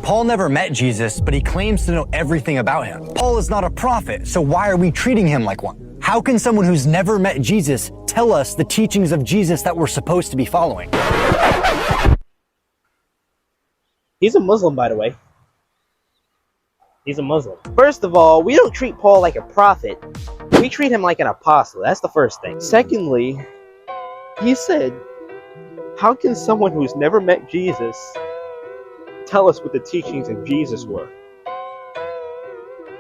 Paul never met Jesus, but he claims to know everything about him. Paul is not a prophet, so why are we treating him like one? How can someone who's never met Jesus tell us the teachings of Jesus that we're supposed to be following? He's a Muslim, by the way. He's a Muslim. First of all, we don't treat Paul like a prophet. We treat him like an apostle. That's the first thing. Secondly, he said, how can someone who's never met Jesus tell us what the teachings of Jesus were?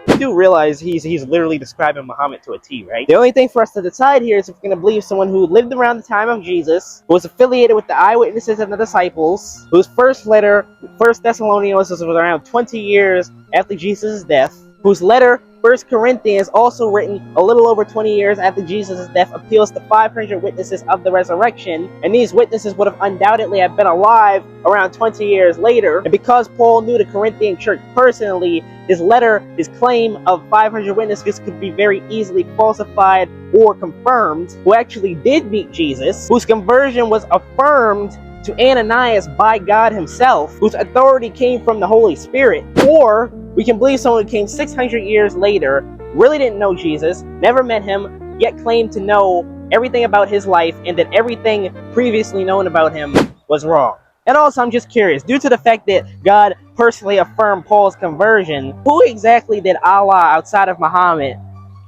You do realize he's literally describing Muhammad to a T, right? The only thing for us to decide here is if we're going to believe someone who lived around the time of Jesus, who was affiliated with the eyewitnesses and the disciples, whose first letter, 1 Thessalonians, was around 20 years after Jesus' death, whose letter, 1 Corinthians, also written a little over 20 years after Jesus' death, appeals to 500 witnesses of the resurrection, and these witnesses would have undoubtedly have been alive around 20 years later. And because Paul knew the Corinthian church personally, his letter, his claim of 500 witnesses could be very easily falsified or confirmed, who actually did meet Jesus, whose conversion was affirmed to Ananias by God himself, whose authority came from the Holy Spirit. Or we can believe someone who came 600 years later, really didn't know Jesus, never met him, yet claimed to know everything about his life, and that everything previously known about him was wrong. And also, I'm just curious, due to the fact that God personally affirmed Paul's conversion, who exactly did Allah, outside of Muhammad,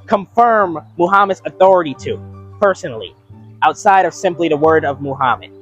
confirm Muhammad's authority to, personally, outside of simply the word of Muhammad?